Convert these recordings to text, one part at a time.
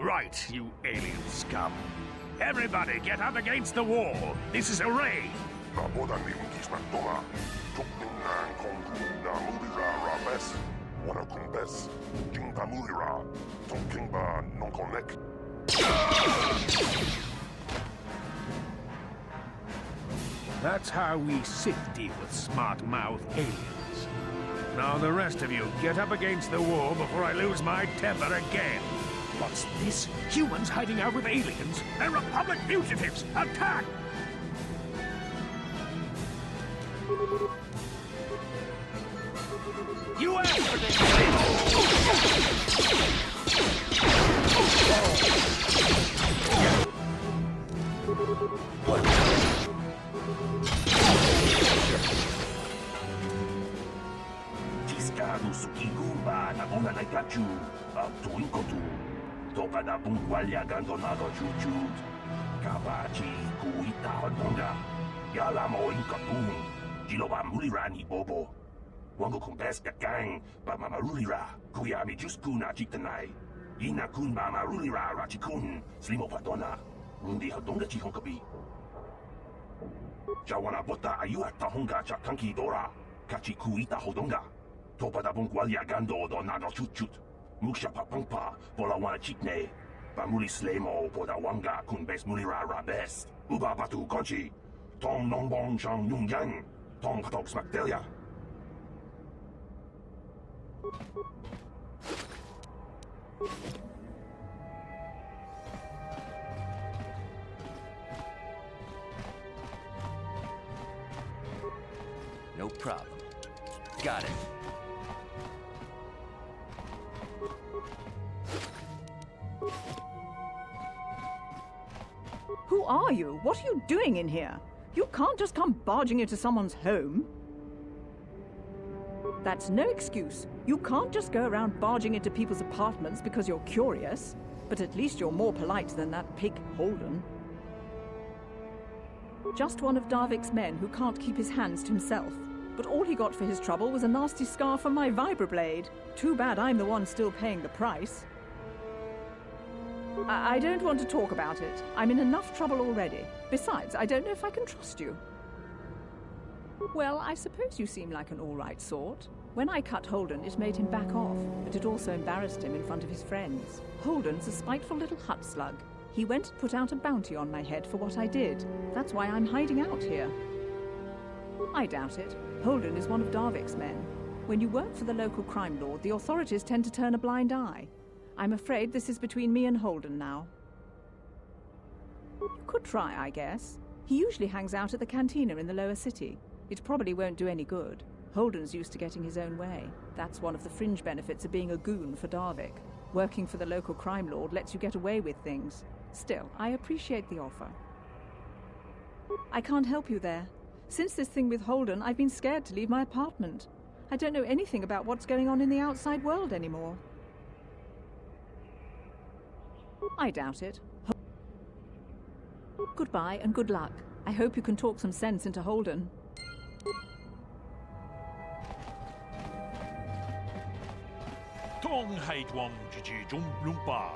Right, you alien scum. Everybody get up against the wall. This is a raid. Nabodanim kismatoma. Tukninang kongkuna mulira rabes. Wanakumbes. Jingpa mulira. Tokingba nonkonek. That's how we Sith deal with smart-mouthed aliens. Now the rest of you, get up against the wall before I lose my temper again. What's this? Humans hiding out with aliens? They're Republic fugitives! Attack! You asked for this! Ciscado sukigumba na una na gachu, tuinkotu. Topa da bungwalya gandonado chuchut. Kabachi kuita hodonga. Yalamo inkapun. Jiloba mulirani bobo. Wango kumbes gang, ba mamarulira. Kuyami juskuna chitanai. Ina kun ba marulira rachikun. Slimo padona. Mundi hodonga chihonkabi. Jawana bota ayuat tahonga chakanki dora. Kachi kuita hodonga. Topa da bungwalya gando donado chuchut. Muksha papangpa, bola wana chikne. Bamuli slemo, poda wanga kun bes mulira rabes. Uba batu konchi. Tong nongbong chang yung yang. Tong patok smakdelia. No problem. Got it. Who are you? What are you doing in here? You can't just come barging into someone's home. That's no excuse. You can't just go around barging into people's apartments because you're curious. But at least you're more polite than that pig Holden. Just one of Darvik's men who can't keep his hands to himself. But all he got for his trouble was a nasty scar from my vibroblade. Too bad I'm the one still paying the price. I don't want to talk about it. I'm in enough trouble already. Besides, I don't know if I can trust you. Well, I suppose you seem like an all-right sort. When I cut Holden, it made him back off, but it also embarrassed him in front of his friends. Holden's a spiteful little hut slug. He went and put out a bounty on my head for what I did. That's why I'm hiding out here. I doubt it. Holden is one of Darvik's men. When you work for the local crime lord, the authorities tend to turn a blind eye. I'm afraid this is between me and Holden now. You could try, I guess. He usually hangs out at the cantina in the lower city. It probably won't do any good. Holden's used to getting his own way. That's one of the fringe benefits of being a goon for Darvik. Working for the local crime lord lets you get away with things. Still, I appreciate the offer. I can't help you there. Since this thing with Holden, I've been scared to leave my apartment. I don't know anything about what's going on in the outside world anymore. I doubt it. Goodbye and good luck. I hope you can talk some sense into Holden. Tong haitwam chichi jum lumpa.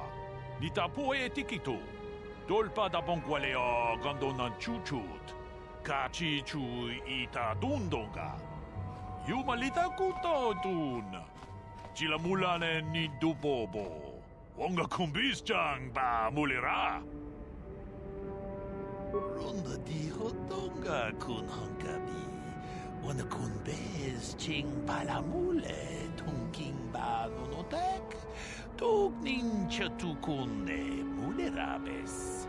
Nita poe tikito. Dolpa da bongwalea gandonan chuchut. Kachi chu ita dundonga. Yumalita kuto dun. Chilamulane ni dubobo. Wonga kumbis ba mulira. Ronda di hodonga kun hankabi. Wana kun bez ching palamule. Tunking ba nonotek. Tuk nincha tukunde mulerabes.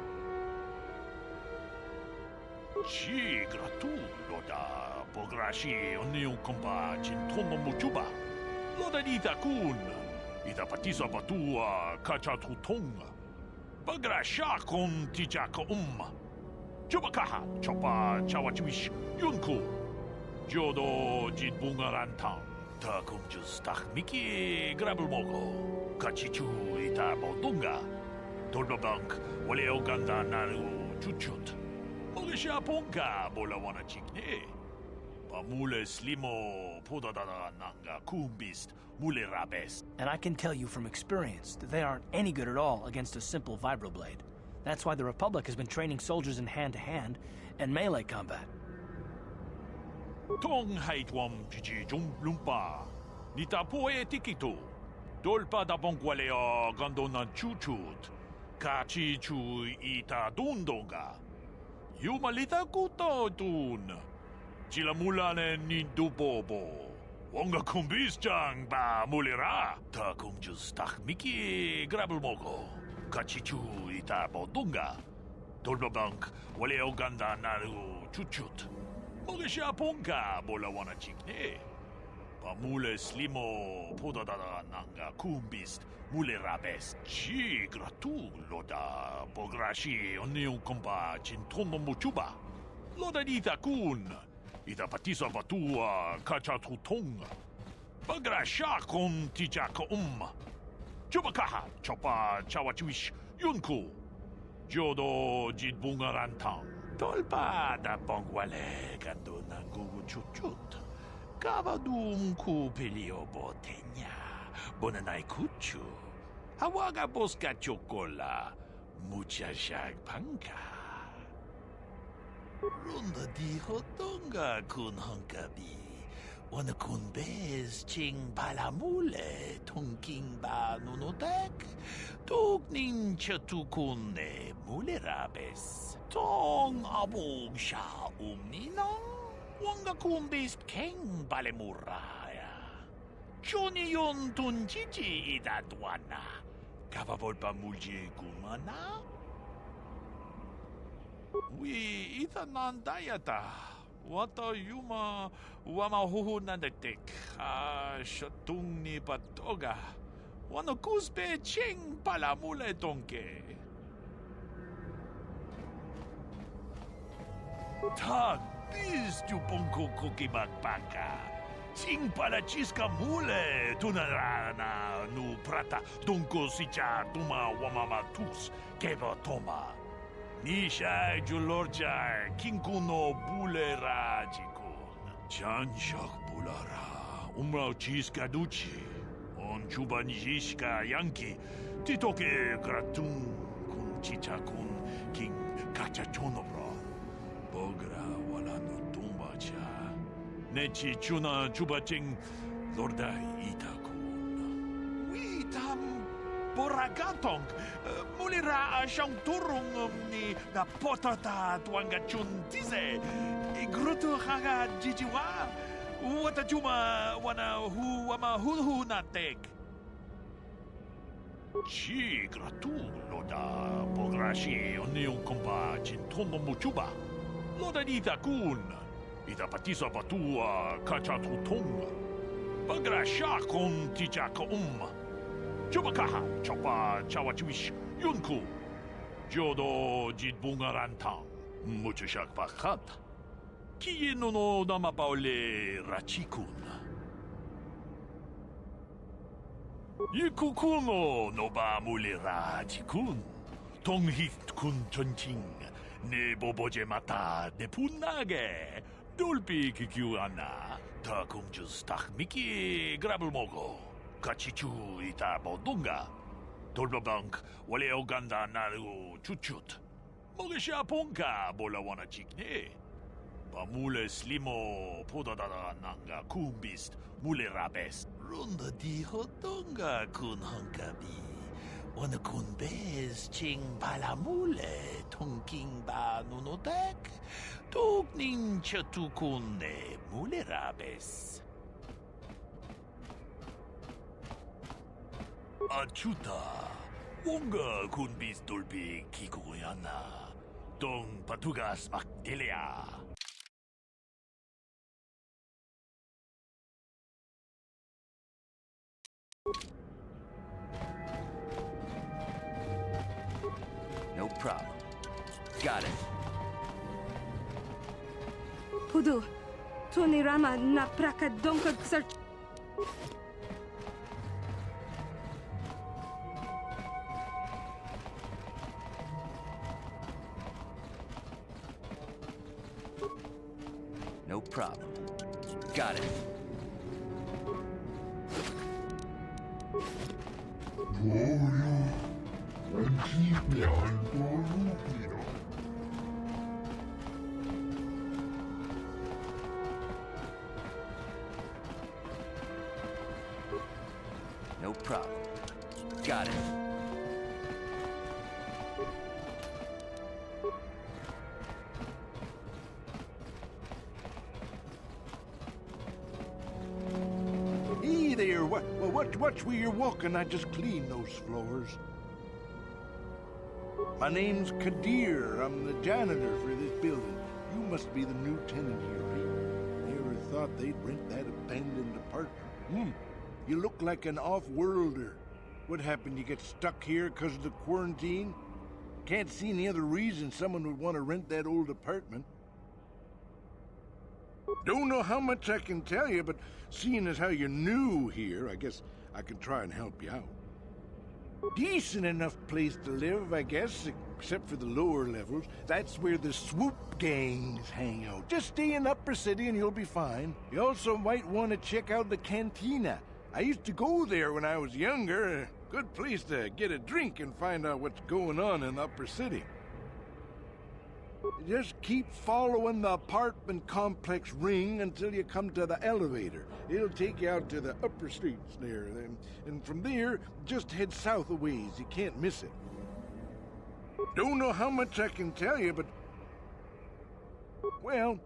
Chi gratulo da pograshi onion komba chintono muchuba. Loda dita kun. Ita patisa batua kachatutonga. Bagrasha kon tijaka Chubakaha chopa chawachiwish yunku. Jodo jitbungarantang. Takum justak miki grabulmogo. Kachichu ita bodunga. Tolbabank wale oganda naru chuchut. Mogisha ponga bola wana chikne. Pamule slimo podadada nanga kumbist mule rabes. And I can tell you from experience that they aren't any good at all against a simple vibroblade. That's why the Republic has been training soldiers in hand-to-hand and melee combat. Tong haitwam jiji jum lumpa. Nita poe tikito. Dolpa da bongwaleo gandona chuchut. Kachi chu ita dundonga. Yumalita kuto dun. Chilamulane nindubobo. Wonga kumbis jang ba mulira. Ta kungjus tak miki grabelmogo. Kachichu ita bodunga. Dolbabank waleo ganda naru chuchut. Mogesha ponka bola wana chikne. Pamule slimo podadada nanga kumbist mule rabes. Chi gratu loda bograshi onion kompa chintomo muchuba. Loda dita kun. Ita patisa batua kacha tutonga. Bagrasha kon tijaka Chubakaha chopa chawachuish yunku. Jodo jidbungarantang. Tolpa da bongwale gando nangugu chuchut. Kavadum ku pelio botenya. Bonanai kuchu. Hawaga boska chocola. Mucha shag panka. Runda di hotonga kun honkabi. Wana kun bez ching palamule tongking ba nunotek. Tuk nincha tukune mule rabes. Tong abog sha umninong. Wanga kun bez keng balemuraya. Johnny yon tunjiji idadwana. Kavavolpa mulje kumana. We itanan dayata. Wata yuma wama huhu nandetek. Shatung ni patoga. Wano kuspe cheng palamule tonke. Tag bis juponko koki bakbaka. Ching pala chiska mule tunarana nu prata donko sicha tuma wamama tus keva toma. Nisha julorja kinkuno bulera jikun. Chanshak bulara umrao chiska duchi. On chuban jishka yanki titoke gratun kun chicha kun king kacha chonobra. Bogra wala no tumba cha. Nechi chuna chubaching lorda itakun. Witam boragatong mulira siyang turong ni na potata tuanga chun tize. Igruto haga jijiwa. Wata chuma wana hu wama hu natek. Chi gratu loda bograshi onion kompa chintomo muchuba. Loda dita kun. Ita patisa batua kacha tutonga. Bagrasha kon tijaka Chubakaha chopa chawachuish yunku. Jodo jidbungarantang. Muchashak pakat. Kiye no namapaole rachikun. Yikukuno no ba mule rachikun. Tonghit kun chonching. Ne boboje mata ne punage. Dulpi kikiuana. Ta kungjus tak miki grabelmogo. Kachichu ita bodunga. Dolbabank wale oganda naru chuchut. Mogesha ponka bola wana chikne. Pamule slimo podadada nanga kumbist mule rabes. Runda di hotonga kun honkabi. Wana kun bez ching palamule tongking ba nunotek. Tuk nincha tukune mule rabes. Achuta. Wonga kun bis dolpi kikoyana. Tong patugas makdelea. No problem. Got it. Pudu, Tunirama na praka donka search. No problem. Got it. No problem. Got it. Hey there, watch where you're walking. I just cleaned those floors. My name's Kadir. I'm the janitor for this building. You must be the new tenant here, eh? Never thought they'd rent that abandoned apartment. You look like an off-worlder. What happened? You get stuck here because of the quarantine? Can't see any other reason someone would want to rent that old apartment. Don't know how much I can tell you, but seeing as how you're new here, I guess I can try and help you out. Decent enough place to live, I guess, except for the lower levels. That's where the swoop gangs hang out. Just stay in Upper City and you'll be fine. You also might want to check out the cantina. I used to go there when I was younger. Good place to get a drink and find out what's going on in Upper City. Just keep following the apartment complex ring until you come to the elevator. It'll take you out to the upper streets there. And from there, just head south a ways. You can't miss it. Don't know how much I can tell you, but... well,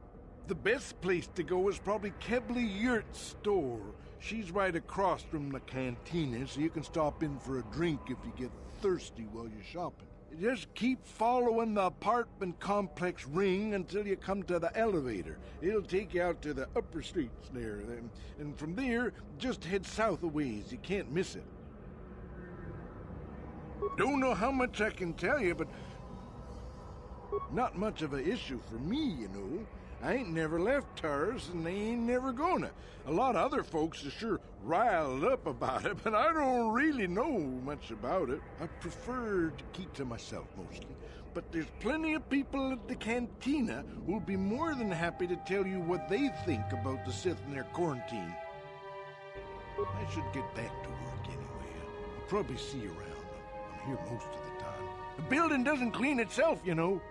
the best place to go is probably Kebley Yurt's store. She's right across from the cantina, so you can stop in for a drink if you get thirsty while you're shopping. Just keep following the apartment complex ring until you come to the elevator. It'll take you out to the upper streets there. And from there, just head south a ways. You can't miss it. Don't know how much I can tell you, but not much of an issue for me, you know. I ain't never left Taurus, and they ain't never gonna. A lot of other folks are sure riled up about it, but I don't really know much about it. I prefer to keep to myself mostly. But there's plenty of people at the cantina who'll be more than happy to tell you what they think about the Sith and their quarantine. I should get back to work anyway. I'll probably see you around. I'm here most of the time. The building doesn't clean itself, you know.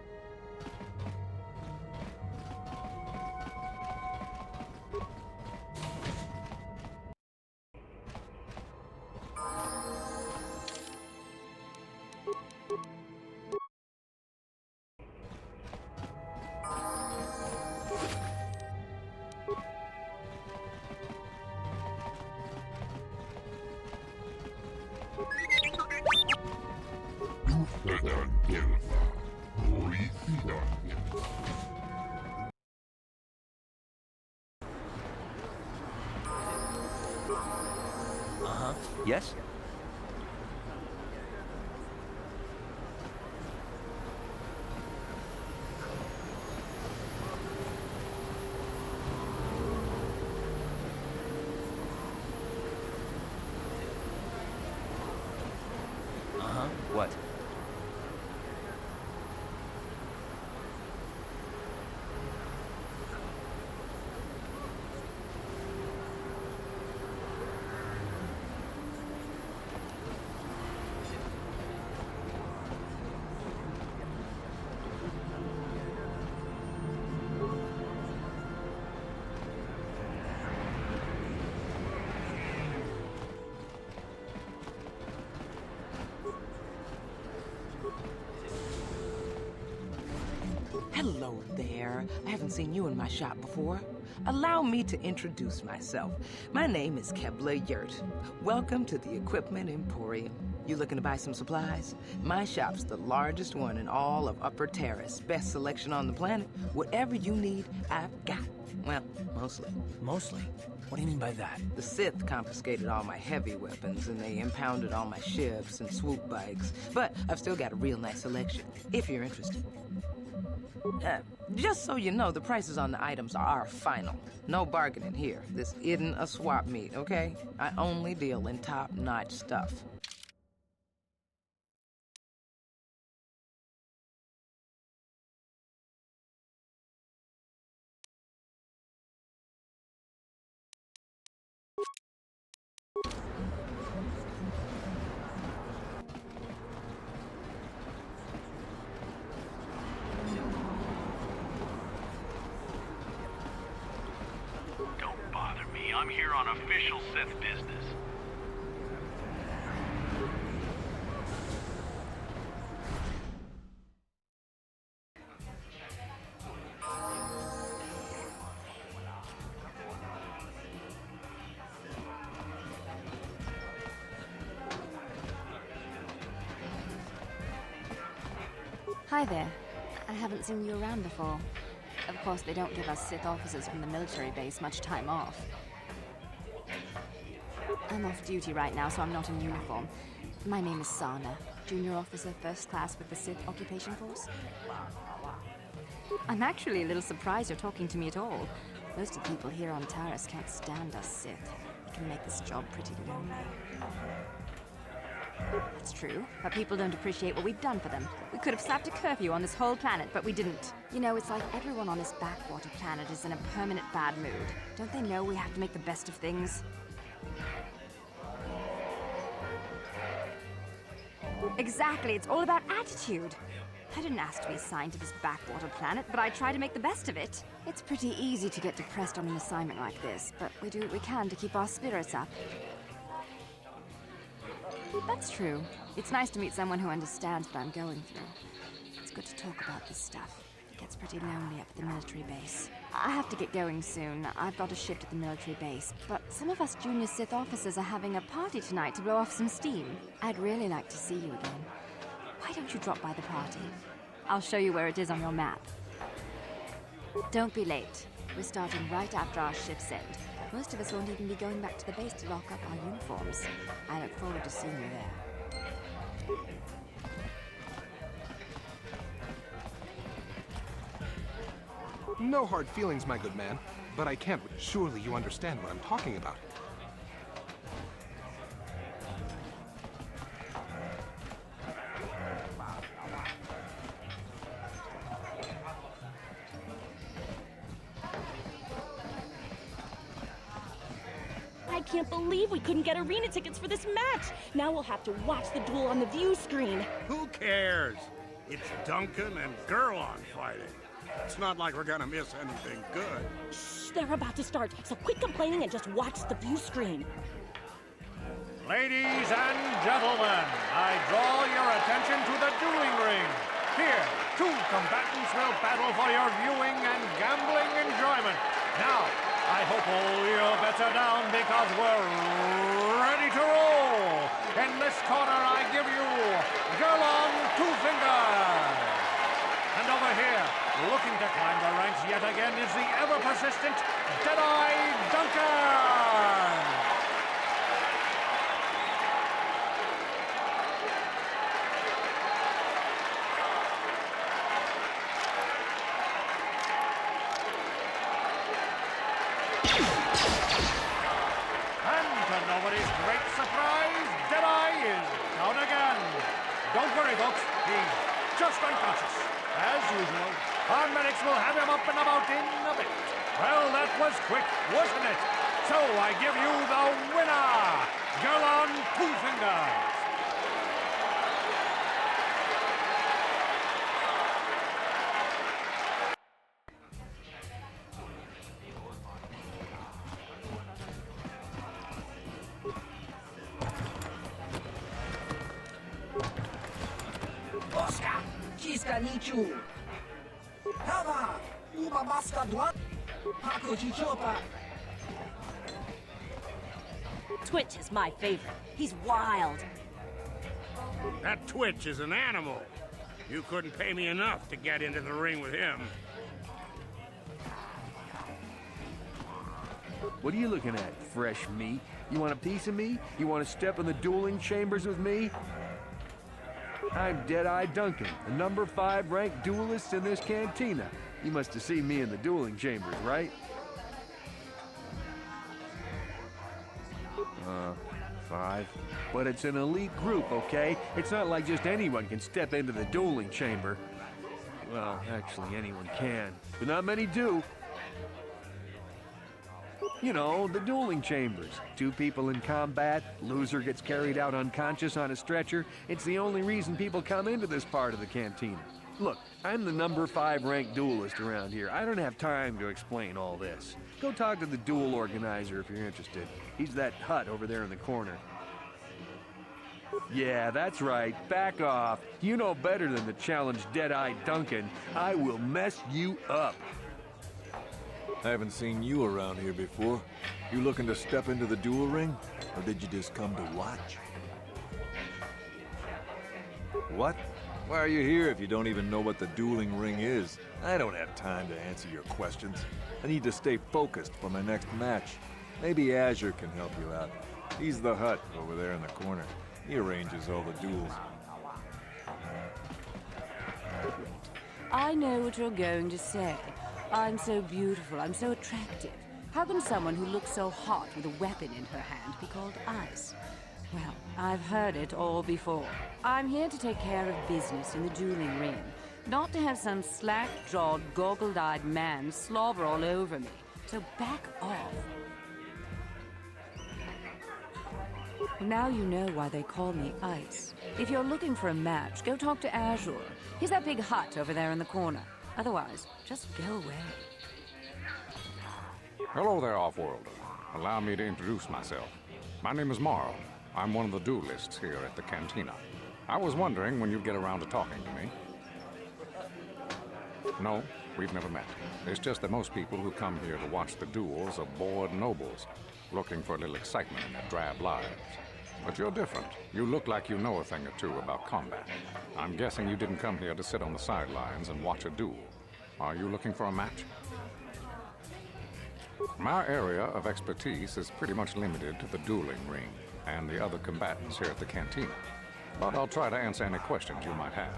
Yes? What? Hello there. I haven't seen you in my shop before. Allow me to introduce myself. My name is Kebley Yurt. Welcome to the Equipment Emporium. You looking to buy some supplies? My shop's the largest one in all of Upper Terrace. Best selection on the planet. Whatever you need, I've got. Well, mostly. Mostly? What do you mean by that? The Sith confiscated all my heavy weapons, and they impounded all my ships and swoop bikes. But I've still got a real nice selection, if you're interested. Just so you know, the prices on the items are final. No bargaining here. This isn't a swap meet, okay? I only deal in top-notch stuff. I'm here on official Sith business. Hi there. I haven't seen you around before. Of course, they don't give us Sith officers from the military base much time off. I'm off duty right now, so I'm not in uniform. My name is Sana, junior officer, first class with the Sith Occupation Force. I'm actually a little surprised you're talking to me at all. Most of the people here on Taris can't stand us Sith. It can make this job pretty lonely. That's true, but people don't appreciate what we've done for them. We could have slapped a curfew on this whole planet, but we didn't. You know, it's like everyone on this backwater planet is in a permanent bad mood. Don't they know we have to make the best of things? Exactly, it's all about attitude. I didn't ask to be assigned to this backwater planet, but I try to make the best of it. It's pretty easy to get depressed on an assignment like this, but we do what we can to keep our spirits up. That's true. It's nice to meet someone who understands what I'm going through. It's good to talk about this stuff. It gets pretty lonely up at the military base. I have to get going soon. I've got a shift at the military base, but some of us junior Sith officers are having a party tonight to blow off some steam. I'd really like to see you again. Why don't you drop by the party? I'll show you where it is on your map. Don't be late. We're starting right after our shift's end. Most of us won't even be going back to the base to lock up our uniforms. I look forward to seeing you there. No hard feelings, my good man. But I can't. Surely you understand what I'm talking about. I can't believe we couldn't get arena tickets for this match. Now we'll have to watch the duel on the view screen. Who cares? It's Duncan and Gurlon fighting. It's not like we're gonna miss anything good. Shh, they're about to start, so quit complaining and just watch the view screen. Ladies and gentlemen, I draw your attention to the dueling ring. Here, two combatants will battle for your viewing and gambling enjoyment. Now, I hope all your bets are down because we're ready to roll. In this corner, I give you Gurlon Two Fingers. And over here, looking to climb the ranks yet again, is the ever-persistent Deadeye Duncan. Nobody's great surprise, Deadeye is down again. Don't worry, folks. He's just unconscious. As usual, our medics will have him up and about in a bit. Well, that was quick, wasn't it? So I give you the winner, Gurlon Two Fingers. Twitch is my favorite. He's wild. That Twitch is an animal. You couldn't pay me enough to get into the ring with him. What are you looking at, fresh meat? You want a piece of me? You want to step in the dueling chambers with me? I'm Deadeye Duncan, the number 5 ranked duelist in this cantina. You must have seen me in the dueling chambers, right? 5. But it's an elite group, okay? It's not like just anyone can step into the dueling chamber. Well, actually, anyone can, but not many do. You know, the dueling chambers. 2 people in combat, loser gets carried out unconscious on a stretcher. It's the only reason people come into this part of the cantina. Look, I'm the number 5 ranked duelist around here. I don't have time to explain all this. Go talk to the duel organizer if you're interested. He's that hut over there in the corner. Yeah, that's right. Back off. You know better than to challenge Dead-Eye Duncan. I will mess you up. I haven't seen you around here before. You looking to step into the duel ring? Or did you just come to watch? What? Why are you here if you don't even know what the dueling ring is? I don't have time to answer your questions. I need to stay focused for my next match. Maybe Azure can help you out. He's the hut over there in the corner. He arranges all the duels. I know what you're going to say. I'm so beautiful, I'm so attractive. How can someone who looks so hot with a weapon in her hand be called Ice? Well, I've heard it all before. I'm here to take care of business in the dueling ring, not to have some slack-jawed, goggled-eyed man slobber all over me. So back off. Now you know why they call me Ice. If you're looking for a match, go talk to Azure. He's that big hut over there in the corner. Otherwise, just go away. Hello there, Off-Worlder. Allow me to introduce myself. My name is Morrow. I'm one of the duelists here at the Cantina. I was wondering when you'd get around to talking to me. No, we've never met. It's just that most people who come here to watch the duels are bored nobles, looking for a little excitement in their drab lives. But you're different. You look like you know a thing or two about combat. I'm guessing you didn't come here to sit on the sidelines and watch a duel. Are you looking for a match? My area of expertise is pretty much limited to the dueling ring and the other combatants here at the Cantina. But I'll try to answer any questions you might have.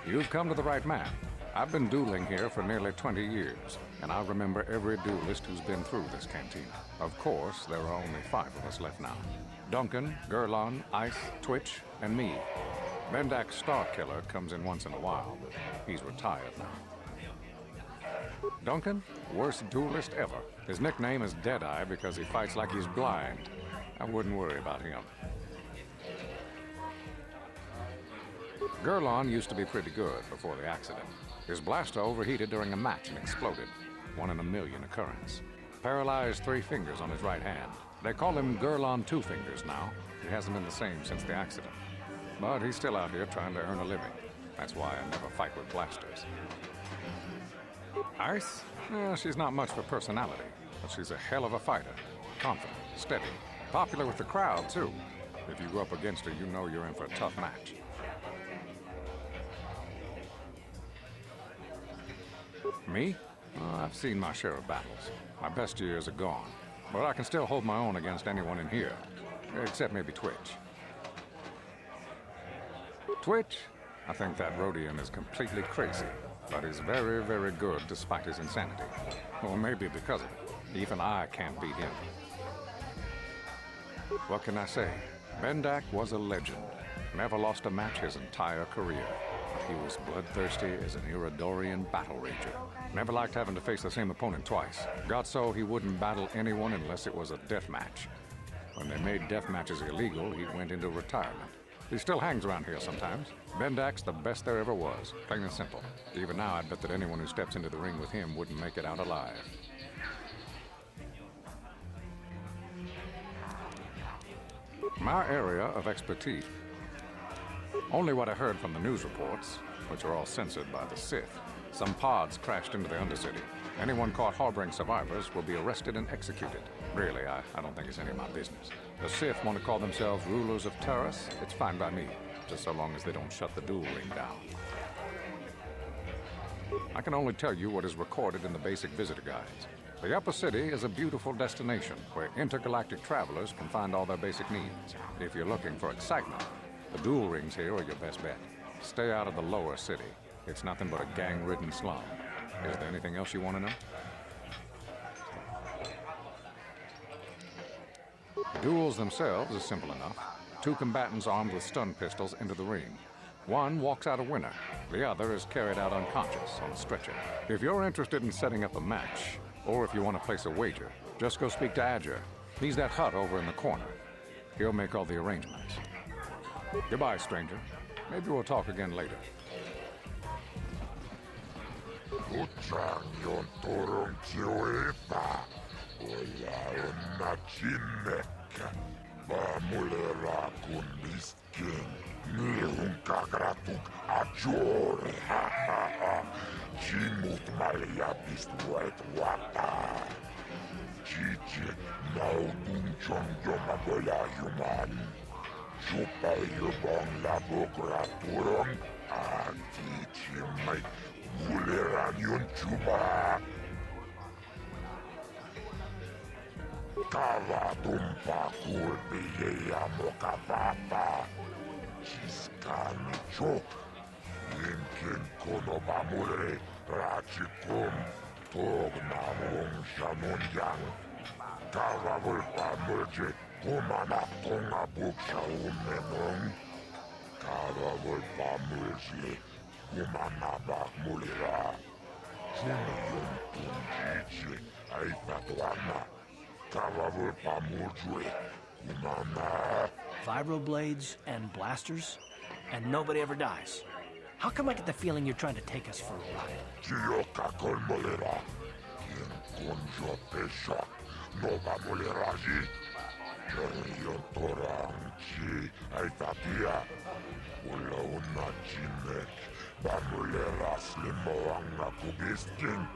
You've come to the right man. I've been dueling here for nearly 20 years, and I remember every duelist who's been through this cantina. Of course, there are only 5 of us left now. Duncan, Gurlon, Ice, Twitch, and me. Bendak's Starkiller comes in once in a while, but he's retired now. Duncan, worst duelist ever. His nickname is Deadeye because he fights like he's blind. I wouldn't worry about him. Gurlon used to be pretty good before the accident. His blaster overheated during a match and exploded. 1 in a million occurrence. Paralyzed 3 fingers on his right hand. They call him Gurlon Two Fingers now. He hasn't been the same since the accident. But he's still out here trying to earn a living. That's why I never fight with blasters. Ice? She's not much for personality, but she's a hell of a fighter. Confident, steady, popular with the crowd, too. If you go up against her, you know you're in for a tough match. Me? I've seen my share of battles. My best years are gone, but I can still hold my own against anyone in here, except maybe Twitch. Twitch? I think that Rhodian is completely crazy, but he's very, very good despite his insanity. Or maybe because of it. Even I can't beat him. What can I say? Bendak was a legend. Never lost a match his entire career. He was bloodthirsty as an Iridorian battle rager. Never liked having to face the same opponent twice. Got so he wouldn't battle anyone unless it was a death match. When they made death matches illegal, he went into retirement. He still hangs around here sometimes. Bendak's the best there ever was, plain and simple. Even now, I'd bet that anyone who steps into the ring with him wouldn't make it out alive. My area of expertise. Only what I heard from the news reports, which are all censored by the Sith. Some pods crashed into the Undercity. Anyone caught harboring survivors will be arrested and executed. Really, I don't think it's any of my business. The Sith want to call themselves rulers of Taurus. It's fine by me, just so long as they don't shut the duel ring down. I can only tell you what is recorded in the basic visitor guides. The Upper City is a beautiful destination where intergalactic travelers can find all their basic needs. If you're looking for excitement, the duel rings here are your best bet. Stay out of the Lower City. It's nothing but a gang-ridden slum. Is there anything else you want to know? Duels themselves are simple enough. 2 combatants armed with stun pistols enter the ring. One walks out a winner. The other is carried out unconscious on a stretcher. If you're interested in setting up a match, or if you want to place a wager, just go speak to Azure. He's that hut over in the corner. He'll make all the arrangements. Goodbye, stranger. Maybe we'll talk again later. Utsang turun siuita. Olla onna cinnekkä. Vaamulera kun miskin. Miehun kakratuk ajore. Cimut maljapist vuet vuotaa. Cici nautun joma volajuman. Supajubon laboraturong. Atici mai muleran yun cuba. Kava tumpa kulpi ja mokapapa. Siskani chok. Linkin konova mure rachikum. Tognamung shamunyang. Kava vulpa mulje kumana tonga buksha umenung. Kava vulpa mulje kumana bak mulira. Juniyun tunjichi aifatuana. Kava vulpa mulje kumana. Vibroblades and blasters, and nobody ever dies. How come I get the feeling you're trying to take us for a ride? Kiyoka kol mulira. Kin kunjo pesha. Nova muliraji. Jerion toranchi aitatia. Ulla unna chinek. Bamulera slimoanga kubiskin.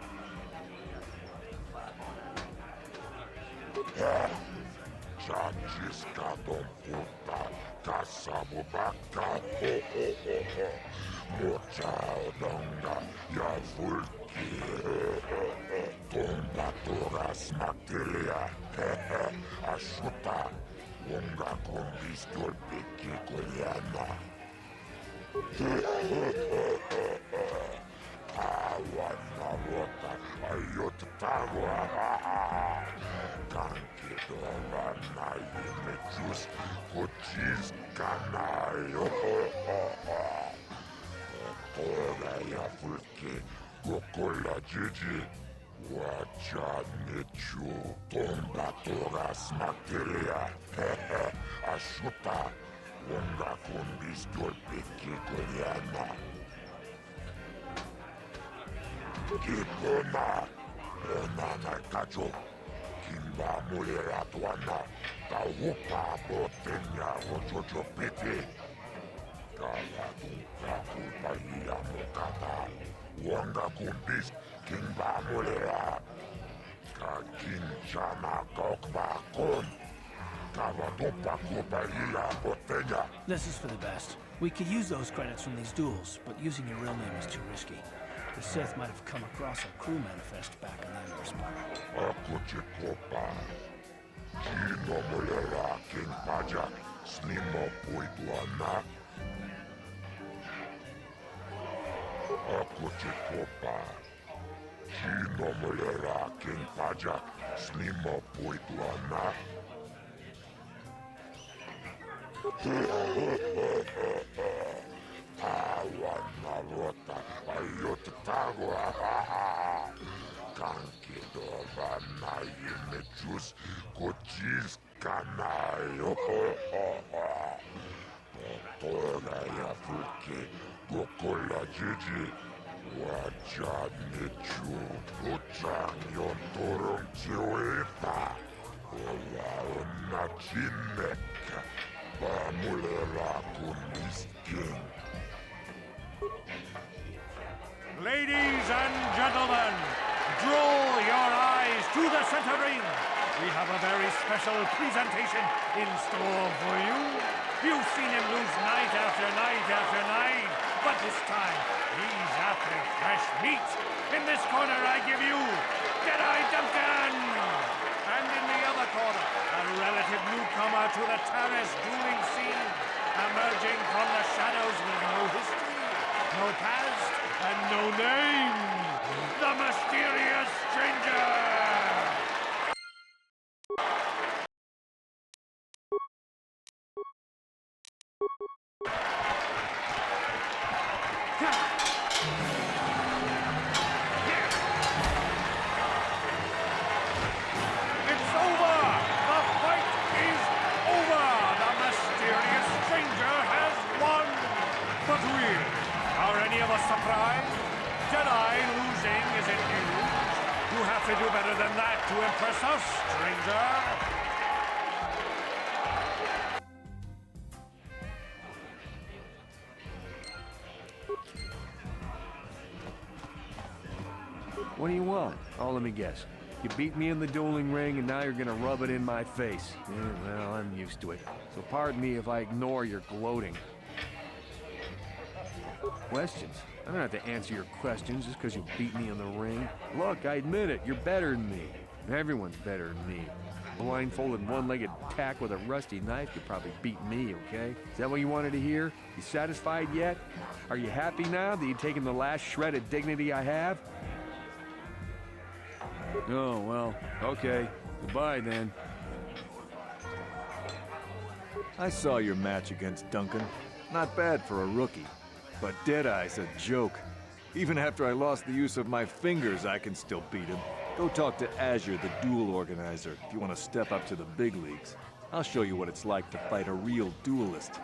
Chanchis katon puta. Kasamu bakka. Mochao donga. Ja fulki. Tomba toras materia. Ashuta. Unga kondis dolpiki kolyana. Awana rota ayot tawa. Kanki dovana yimechus kochis kanayo. Toga ya fulki gokola jiji. Wachanichu tomba toras materia. Ashuta. Unga kondis dolpiki kolyana. Kipona, Onana Kajo, Kimba Mulera Tuana, Taupa Botenya Rojojo Piti, Kaladuka Kupaya Mokata, Wanga Kumbis, Kimba Mulera, Kakinchana Kokba Kon, Kavadupa Kupaya Botenya. This is for the best. We could use those credits from these duels, but using your real name is too risky. The Sith might have come across our crew manifest back in the Emperor's Spire. Akuchikopa. Chino mulera king pajak. Snimo puituana. Akuchikopa. Chino mulera king pajak. Snimo puituana. Awana rota ayot tagwa. Kanki dovana yimechus kochis kanayo. Toga ya fulki gokola jiji. Wachanichu utang yon turong chiwita. Ola onna chinek. Bamulera kuniskin. Ladies and gentlemen, draw your eyes to the center ring. We have a very special presentation in store for you. You've seen him lose night after night after night, but this time he's after fresh meat. In this corner I give you Deadeye Duncan! And in the other corner, a relative newcomer to the terrace dueling scene, emerging from the shadows with no history, no past, and no name, the mysterious stranger! It's over! The fight is over! The mysterious stranger has pride? Jedi losing isn't news. You have to do better than that to impress us, stranger. What do you want? Oh, let me guess. You beat me in the dueling ring, and now you're gonna rub it in my face. Yeah, well, I'm used to it. So pardon me if I ignore your gloating. Questions? I don't have to answer your questions just because you beat me in the ring. Look, I admit it, you're better than me. Everyone's better than me. Blindfolded, one-legged tack with a rusty knife could probably beat me, okay? Is that what you wanted to hear? You satisfied yet? Are you happy now that you've taken the last shred of dignity I have? Oh, well, okay. Goodbye, then. I saw your match against Duncan. Not bad for a rookie. But Deadeye's a joke. Even after I lost the use of my fingers, I can still beat him. Go talk to Azure, the duel organizer, if you want to step up to the big leagues. I'll show you what it's like to fight a real duelist.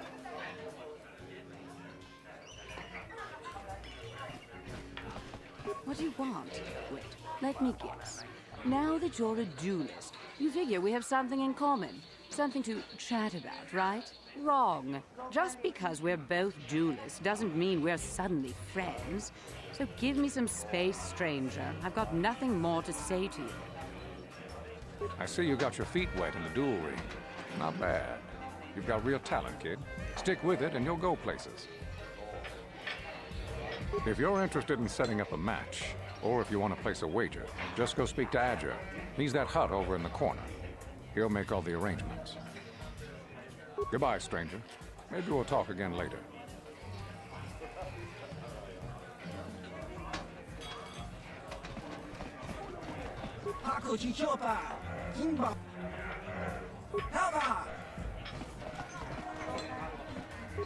What do you want? Wait, let me guess. Now that you're a duelist, you figure we have something in common. Something to chat about, right? Wrong. Just because we're both duelists doesn't mean we're suddenly friends. So give me some space, stranger. I've got nothing more to say to you. I see you got your feet wet in the duel ring. Not bad. You've got real talent, kid. Stick with it and you'll go places. If you're interested in setting up a match, or if you want to place a wager, just go speak to Azure. He's that hut over in the corner. He'll make all the arrangements. Goodbye, stranger. Maybe we'll talk again later.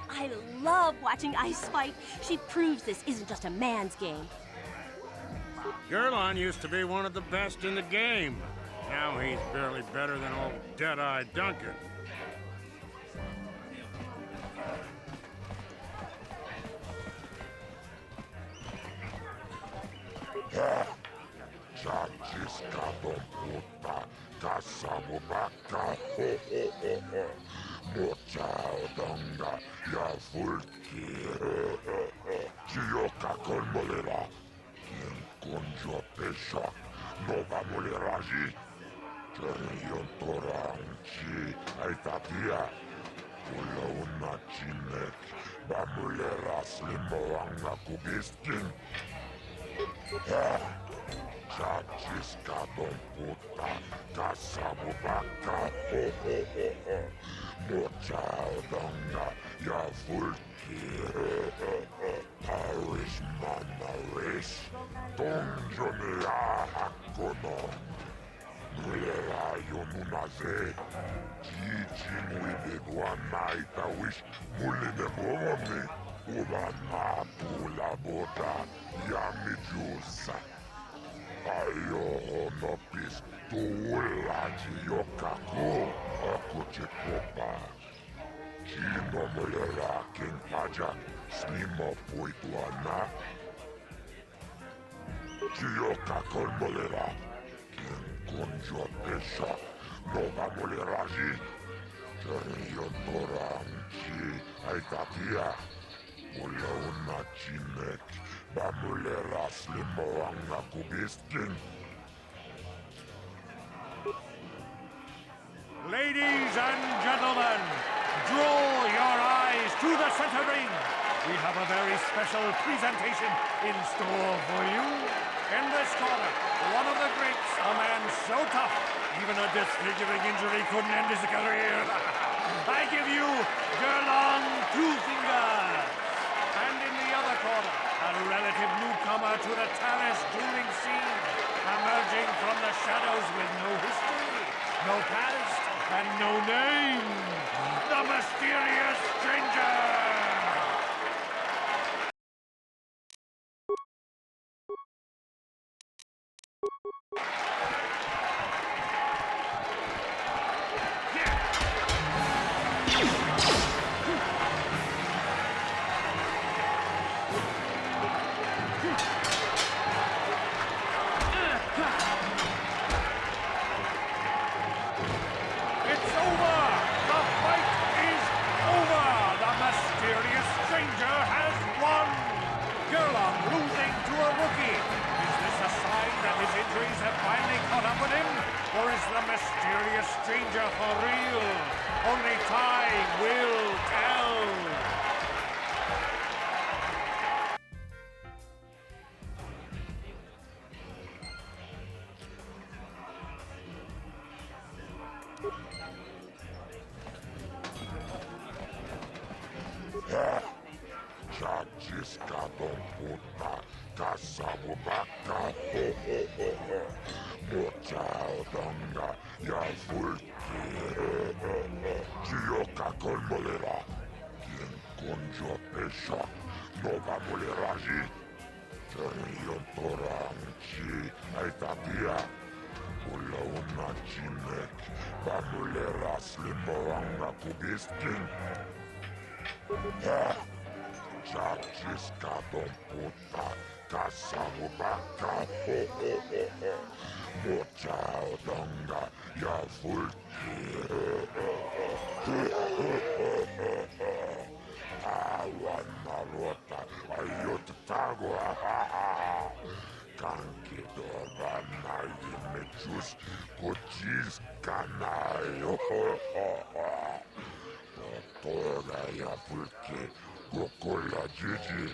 I love watching Ice fight. She proves this isn't just a man's game. Gerlon used to be one of the best in the game. Now he's barely better than old Deadeye Duncan. Chioka colmolera. Conjo pesha. Nova moleraji. Cherion toranchi. Aitatia. Ula una chinek. Bamulera slimoanga kubiskin. Chachiska don puta. Kasabu baka. Mochao donga. Ya fulki. Parish manarish. Donjonea hakonon. Mulera yonunaze. Jijin wibedwa naita wish. Muline bomi. Ubana pula boda. Yami jusa. Ayo no pistola jiyokako. Akuchikopa. Chino mulera king paja. Snimo puituana. Chioka colmolera. King conjo pesha. Nova moleraji. Cherion toranchi. Aitatia. Ula una chinek. Bamulera slimoanga kubiskin. Ladies and gentlemen, draw your eyes to the center ring. We have a very special presentation in store for you. In this corner, one of the greats, a man so tough, even a disfiguring injury couldn't end his career. I give you Gerlon Two Fingers. And in the other corner, a relative newcomer to the Talis dueling scene, emerging from the shadows with no history, no past, and no name, the mysterious stranger! Chachiska don puta, kasamu baka, mochaudanga, ya fulki, chioka con molera, quien conjo pesha, no va moleraji, cherion toranchi, aitatia, ula una chinek, va molera slimoranga kubiskin. Chachiska don puta, kasamu baka, mochaudanga, ya fulki. Awan marota, ayot tagwa, kanki dorana yimechus, kuchis kanayo. Toga ya fulki, Kokola Gigi,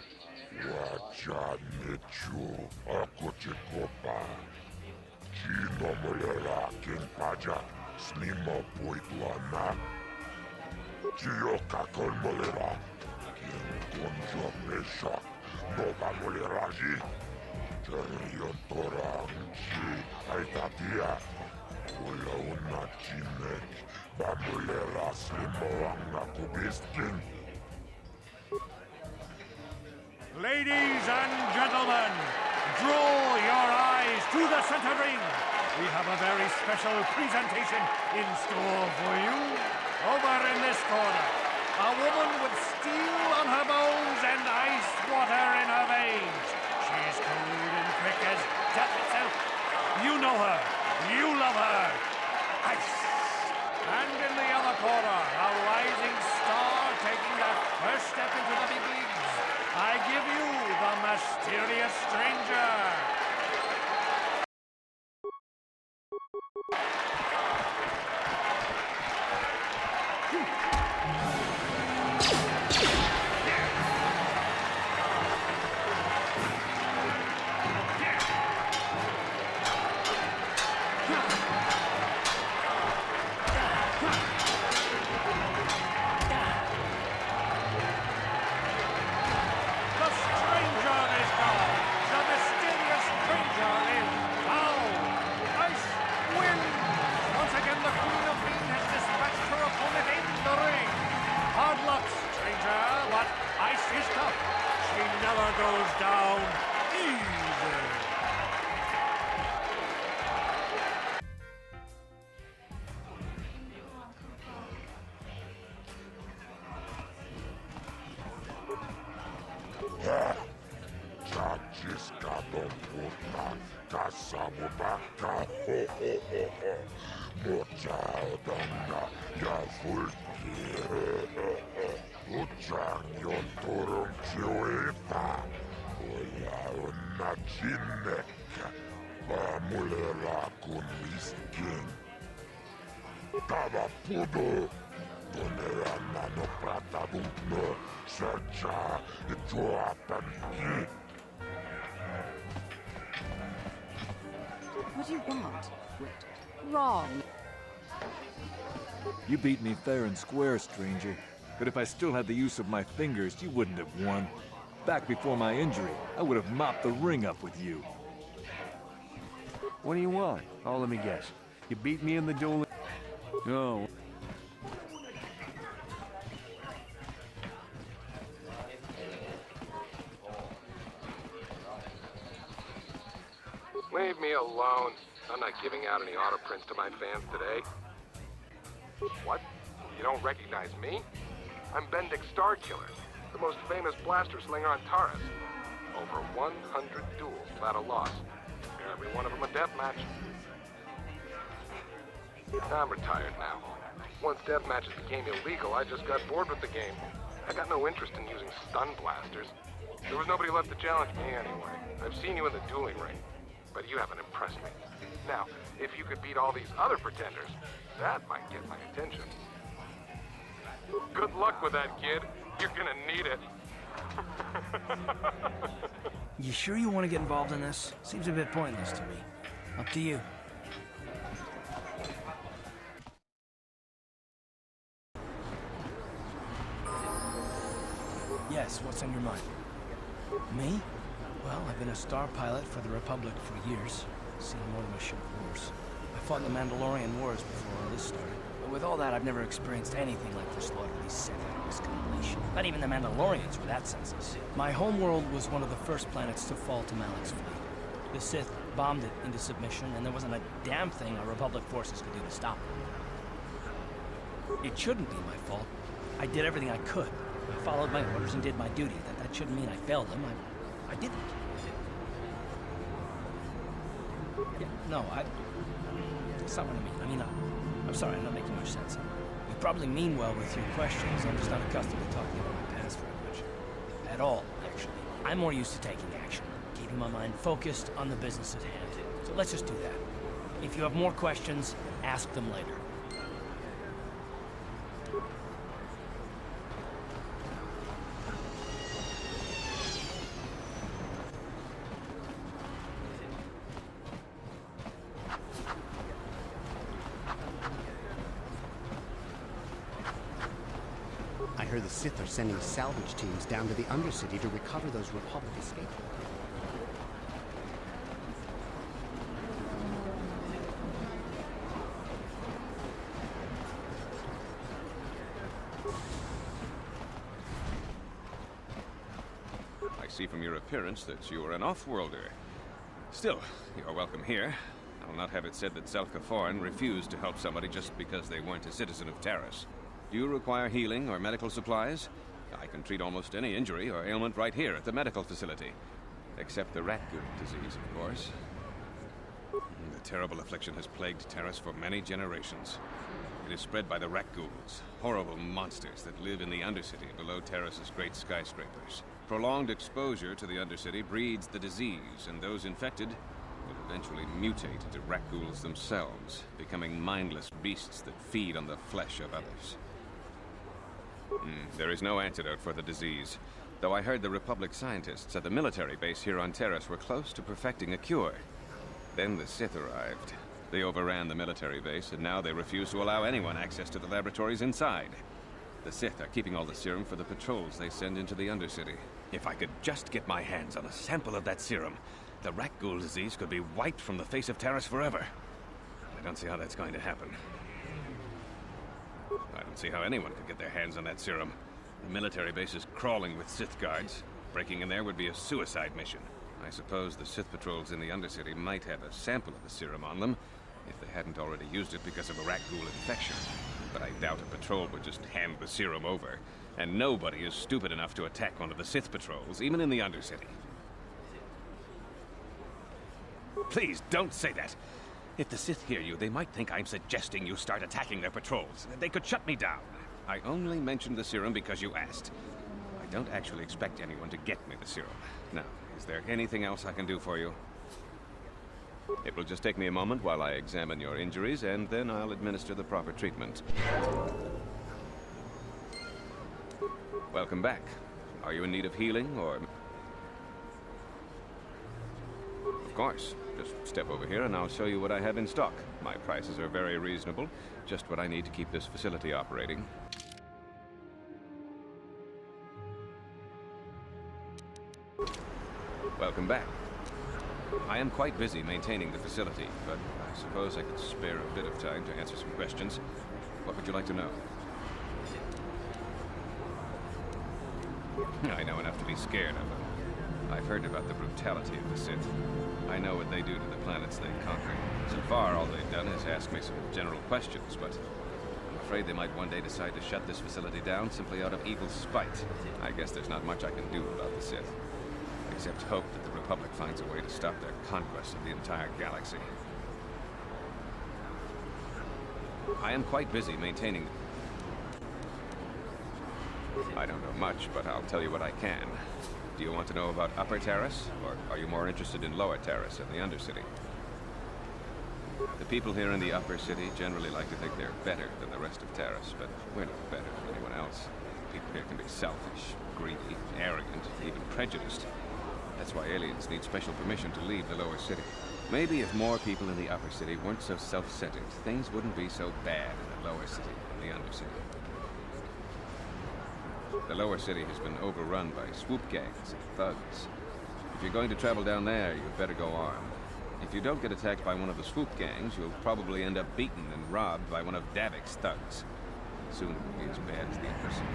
Wacha Nechu, Akochikopa, Chino Molera, King Paja, Snima Puitwana, Chioka con Molera, King Conjo Pesha, Nova Moleraji, Cherion Toranchi, Aitatia, Ula una Chinek, Bamulera Slimoranga Kubiskin. Ladies and gentlemen, draw your eyes to the center ring. We have a very special presentation in store for you. Over in this corner, a woman with steel on her bones and ice water in her veins. She's cold and quick as death itself. You know her. You love her. Ice. And in the other corner, a rising star taking that first step into the big leagues. I give you the mysterious stranger. Goes down easy. Chachiska don puta, kasamu baka, mochaudanga, ya fulki, uchanyon turun chiwita. Ula una chinek, bamulera kun miskin. Tava pudo, donera nano prata bukno, searcha, itoapan ki. What do you want? Wait. Wrong. You beat me fair and square, stranger. But if I still had the use of my fingers, you wouldn't have won. Back before my injury, I would have mopped the ring up with you. What do you want? Oh, let me guess. You beat me in the duel. No. Leave me alone. I'm not giving out any auto prints to my fans today. What? You don't recognize me? I'm Bendick Starkiller, the most famous blaster slinger on Taurus. Over 100 duels without a loss. Every one of them a deathmatch. I'm retired now. Once deathmatches became illegal, I just got bored with the game. I got no interest in using stun blasters. There was nobody left to challenge me anyway. I've seen you in the dueling ring, but you haven't impressed me. Now, if you could beat all these other pretenders, that might get my attention. Good luck with that, kid. You're gonna need it. You sure you want to get involved in this? Seems a bit pointless to me. Up to you. Yes, what's on your mind? Me? Well, I've been a star pilot for the Republic for years. Seen more than a ship of wars. I fought in the Mandalorian Wars before all this started. But with all that, I've never experienced anything like the slaughter of these Sith out of this compilation. Not even the Mandalorians were that senseless. My homeworld was one of the first planets to fall to Malik's fleet. The Sith bombed it into submission, and there wasn't a damn thing our Republic forces could do to stop it. It shouldn't be my fault. I did everything I could. I followed my orders and did my duty. That shouldn't mean I failed them. I didn't. Yeah, no, that's not what I mean. I'm sorry, I'm not making much sense. You probably mean well with your questions. I'm just not accustomed to talking about my past very much. At all, actually. I'm more used to taking action, keeping my mind focused on the business at hand. So let's just do that. If you have more questions, ask them later. I heard the Sith are sending salvage teams down to the Undercity to recover those Republic escape pods. I see from your appearance that you are an off-worlder. Still, you're welcome here. I'll not have it said that Zelka Foreign refused to help somebody just because they weren't a citizen of Taris. Do you require healing or medical supplies? I can treat almost any injury or ailment right here at the medical facility. Except the rat goo disease, of course. The terrible affliction has plagued Taris for many generations. It is spread by the rat ghouls, horrible monsters that live in the Undercity below Taris's great skyscrapers. Prolonged exposure to the Undercity breeds the disease, and those infected will eventually mutate into rat ghouls themselves, becoming mindless beasts that feed on the flesh of others. There is no antidote for the disease, though I heard the Republic scientists at the military base here on Taris were close to perfecting a cure. Then the Sith arrived. They overran the military base, and now they refuse to allow anyone access to the laboratories inside. The Sith are keeping all the serum for the patrols they send into the Undercity. If I could just get my hands on a sample of that serum, the rat ghoul disease could be wiped from the face of Taris forever. I don't see how that's going to happen. I don't see how anyone could get their hands on that serum. The military base is crawling with Sith guards. Breaking in there would be a suicide mission. I suppose the Sith patrols in the Undercity might have a sample of the serum on them, if they hadn't already used it because of a rat ghoul infection. But I doubt a patrol would just hand the serum over. And nobody is stupid enough to attack one of the Sith patrols, even in the Undercity. Please, don't say that. If the Sith hear you, they might think I'm suggesting you start attacking their patrols. They could shut me down. I only mentioned the serum because you asked. I don't actually expect anyone to get me the serum. Now, is there anything else I can do for you? It will just take me a moment while I examine your injuries, and then I'll administer the proper treatment. Welcome back. Are you in need of healing, or... Of course. Just step over here and I'll show you what I have in stock. My prices are very reasonable. Just what I need to keep this facility operating. Welcome back. I am quite busy maintaining the facility, but I suppose I could spare a bit of time to answer some questions. What would you like to know? I know enough to be scared of them. I've heard about the brutality of the Sith. I know what they do to the planets they conquer. So far, all they've done is ask me some general questions, but I'm afraid they might one day decide to shut this facility down simply out of evil spite. I guess there's not much I can do about the Sith, except hope that the Republic finds a way to stop their conquest of the entire galaxy. I am quite busy maintaining... I don't know much, but I'll tell you what I can. Do you want to know about Upper Taris, or are you more interested in Lower Taris and the Undercity? The people here in the Upper City generally like to think they're better than the rest of Taris, but we're not better than anyone else. People here can be selfish, greedy, arrogant, even prejudiced. That's why aliens need special permission to leave the Lower City. Maybe if more people in the Upper City weren't so self-centered, things wouldn't be so bad in the Lower City and the Undercity. The lower city has been overrun by swoop gangs and thugs. If you're going to travel down there, you'd better go armed. If you don't get attacked by one of the swoop gangs, you'll probably end up beaten and robbed by one of Davik's thugs. Soon it will be as bad as the Undercity.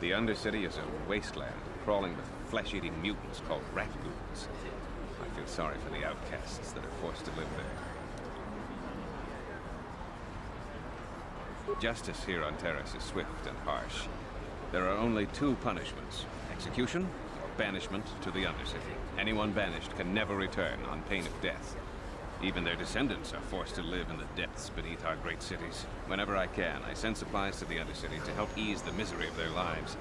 The Undercity is a wasteland crawling with flesh-eating mutants called rat ghouls. I feel sorry for the outcasts that are forced to live there. Justice here on Terrace is swift and harsh. There are only two punishments: execution or banishment to the Undercity. Anyone banished can never return on pain of death. Even their descendants are forced to live in the depths beneath our great cities. Whenever I can, I send supplies to the Undercity to help ease the misery of their lives.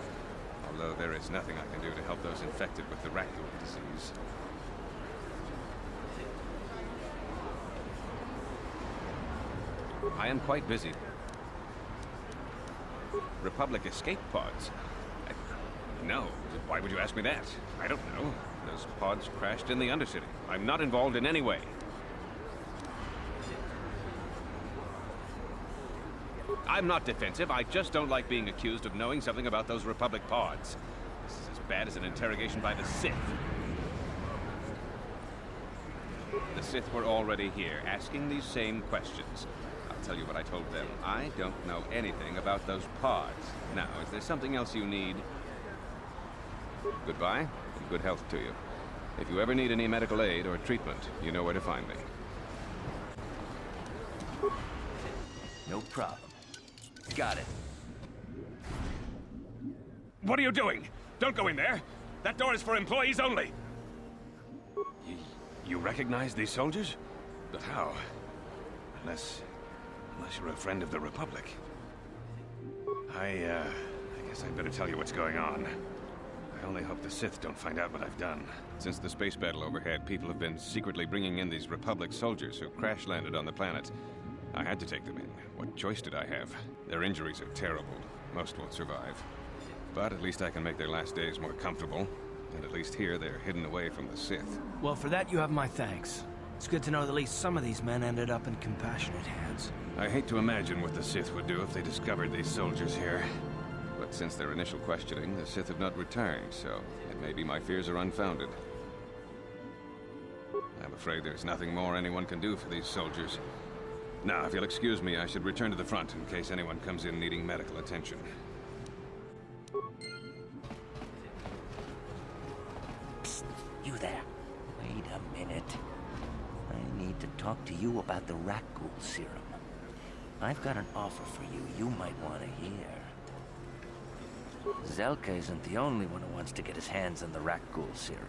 Although there is nothing I can do to help those infected with the rat ghoul disease. I am quite busy. Republic escape pods? No. Why would you ask me that? I don't know. Those pods crashed in the Undercity. I'm not involved in any way. I'm not defensive. I just don't like being accused of knowing something about those Republic pods. This is as bad as an interrogation by the Sith. The Sith were already here, asking these same questions. I'll tell you what I told them. I don't know anything about those pods. Now, is there something else you need? Goodbye, and good health to you. If you ever need any medical aid or treatment, you know where to find me. No problem. Got it. What are you doing? Don't go in there! That door is for employees only! You recognize these soldiers? But how? Unless you're a friend of the Republic. I guess I'd better tell you what's going on. I only hope the Sith don't find out what I've done. Since the space battle overhead, people have been secretly bringing in these Republic soldiers who crash-landed on the planet. I had to take them in. What choice did I have? Their injuries are terrible. Most won't survive. But at least I can make their last days more comfortable. And at least here, they're hidden away from the Sith. Well, for that, you have my thanks. It's good to know that at least some of these men ended up in compassionate hands. I hate to imagine what the Sith would do if they discovered these soldiers here. But since their initial questioning, the Sith have not returned, so it may be my fears are unfounded. I'm afraid there's nothing more anyone can do for these soldiers. Now, if you'll excuse me, I should return to the front in case anyone comes in needing medical attention. Psst, you there. Wait a minute. I need to talk to you about the rat ghoul serum. I've got an offer for you might want to hear. Zelka isn't the only one who wants to get his hands on the rat ghoul serum.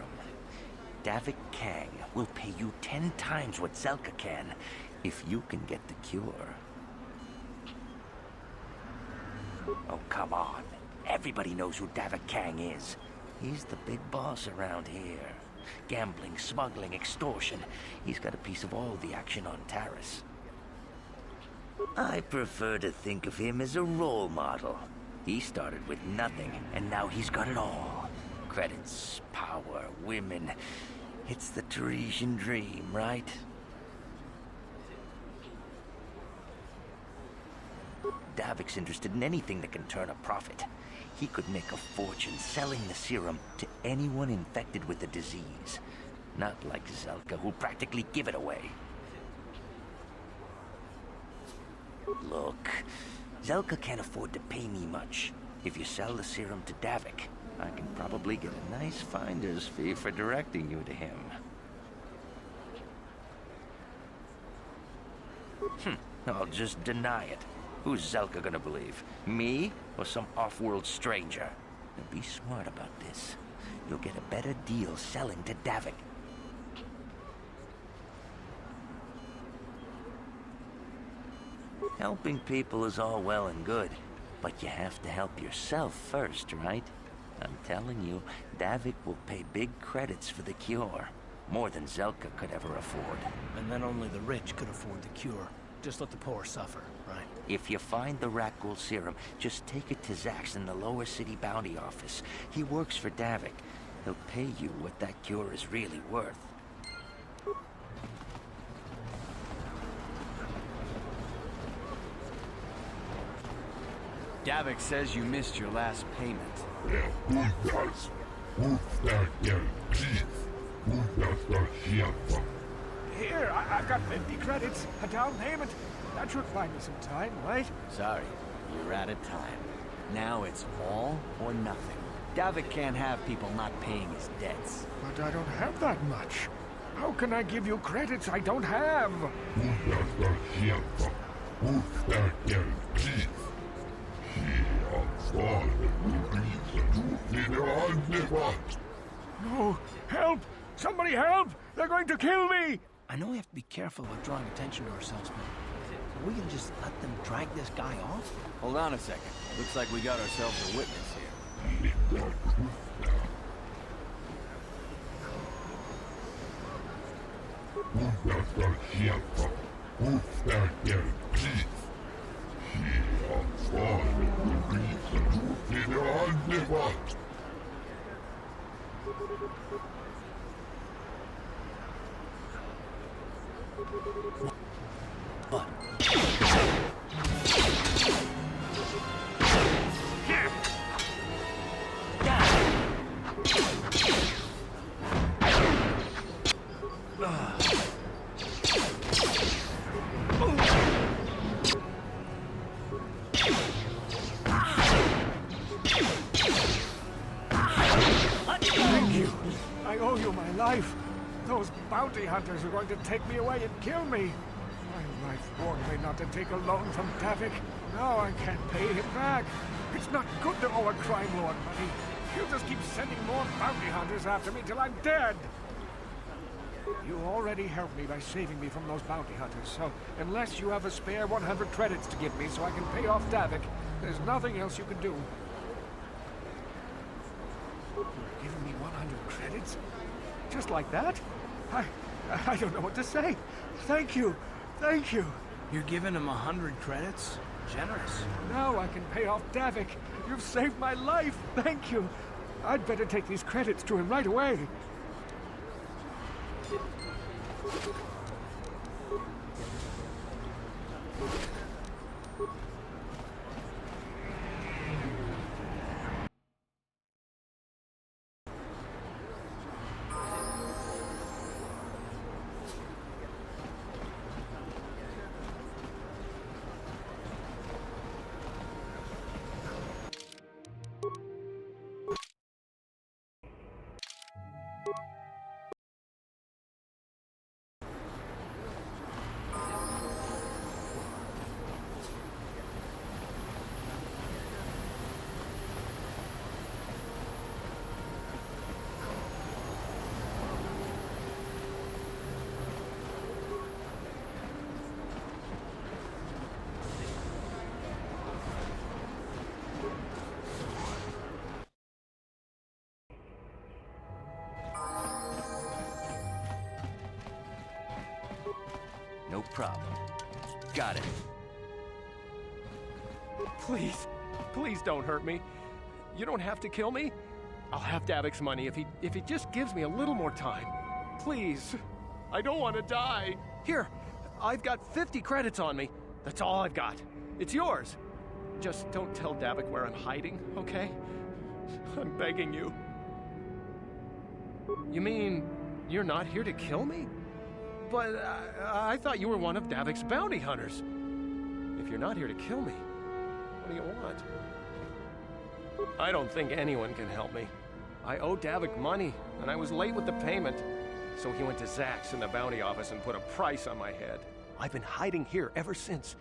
Davik Kang will pay you 10 times what Zelka can if you can get the cure. Oh, come on. Everybody knows who Davik Kang is. He's the big boss around here. Gambling, smuggling, extortion. He's got a piece of all the action on Taris. I prefer to think of him as a role model. He started with nothing, and now he's got it all. Credits, power, women. It's the Teresian dream, right? Davik's interested in anything that can turn a profit. He could make a fortune selling the serum to anyone infected with the disease. Not like Zelka, who'll practically give it away. Look, Zelka can't afford to pay me much. If you sell the serum to Davik, I can probably get a nice finder's fee for directing you to him. I'll just deny it. Who's Zelka gonna believe? Me or some off-world stranger? Now be smart about this. You'll get a better deal selling to Davik. Helping people is all well and good, but you have to help yourself first, right? I'm telling you, Davik will pay big credits for the cure. More than Zelka could ever afford. And then only the rich could afford the cure. Just let the poor suffer, right? If you find the rat ghoul serum, just take it to Zax in the lower city bounty office. He works for Davik. He'll pay you what that cure is really worth. Davik says you missed your last payment. Here, I've got 50 credits, a down payment. That should find me some time, right? Sorry, you're out of time. Now it's all or nothing. Davik can't have people not paying his debts. But I don't have that much. How can I give you credits I don't have? No! Help! Somebody help! They're going to kill me! I know we have to be careful about drawing attention to ourselves, but are we gonna just let them drag this guy off? Hold on a second. Looks like we got ourselves a witness here. Thank you. I owe you my life. Those bounty hunters are going to take me away and kill me. My wife warned me not to take a loan from Davik. Now I can't pay him back. It's not good to owe a crime lord money. He'll just keep sending more bounty hunters after me till I'm dead. You already helped me by saving me from those bounty hunters, so unless you have a spare 100 credits to give me so I can pay off Davik, there's nothing else you can do. You're giving me 100 credits? Just like that? I don't know what to say. Thank you. Thank you. You're giving him 100 credits? Generous. Now I can pay off Davik. You've saved my life. Thank you. I'd better take these credits to him right away. No problem. Got it. Please, please don't hurt me. You don't have to kill me. I'll have Davik's money if he just gives me a little more time. Please. I don't want to die. Here, I've got 50 credits on me. That's all I've got. It's yours. Just don't tell Davik where I'm hiding, okay? I'm begging you. You mean you're not here to kill me? But I thought you were one of Davik's bounty hunters. If you're not here to kill me, what do you want? I don't think anyone can help me. I owe Davik money, and I was late with the payment. So he went to Zach's in the bounty office and put a price on my head. I've been hiding here ever since.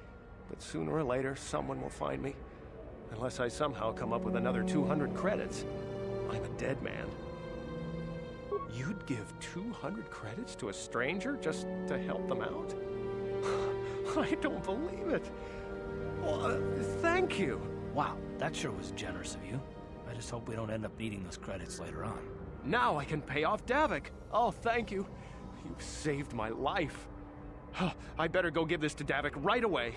But sooner or later, someone will find me. Unless I somehow come up with another 200 credits. I'm a dead man. You'd give 200 credits to a stranger just to help them out? I don't believe it. Well, thank you. Wow, that sure was generous of you. I just hope we don't end up needing those credits later on. Now I can pay off Davik. Oh, thank you. You've saved my life. I better go give this to Davik right away.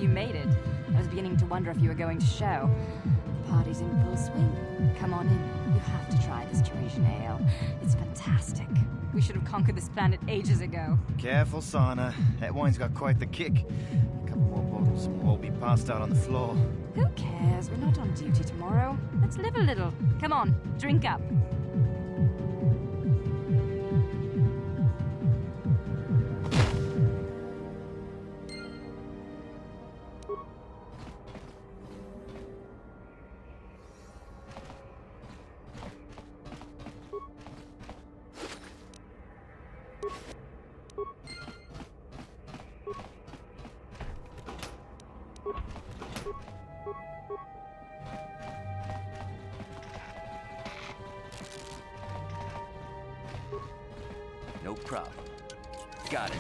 you made it. I was beginning to wonder if you were going to show. The party's in full swing. Come on in. You have to try this Tunisian ale. It's fantastic. We should have conquered this planet ages ago. Careful, Sana. That wine's got quite the kick. A couple more bottles and we'll all be passed out on the floor. Who cares? We're not on duty tomorrow. Let's live a little. Come on, drink up. No problem. Got it.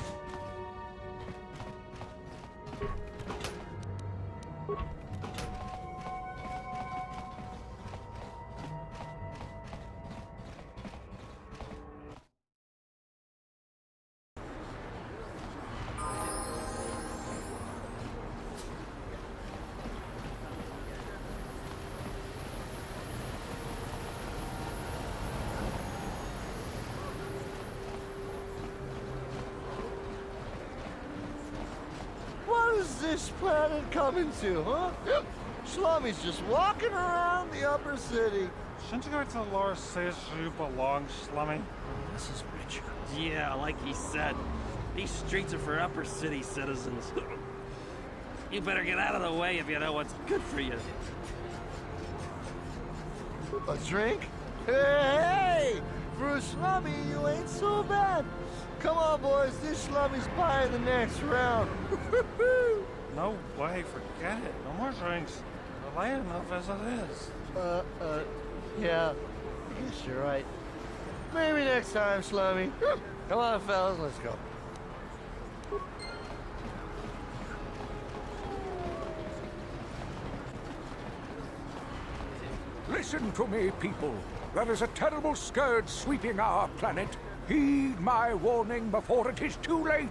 What is this planet coming to, huh? Slummy's just walking around the upper city. Shouldn't you go to Laura says you belong, Slummy? This is Richard. Yeah, like he said, these streets are for upper city citizens. You better get out of the way if you know what's good for you. A drink? Hey! For a slummy, you ain't so bad. Come on, boys. This slummy's buying the next round. No way, forget it. No more drinks. We're late enough as it is. Yeah. I guess you're right. Maybe next time, slummy. Come on, fellas, let's go. Listen to me, people. There is a terrible scourge sweeping our planet. Heed my warning before it is too late.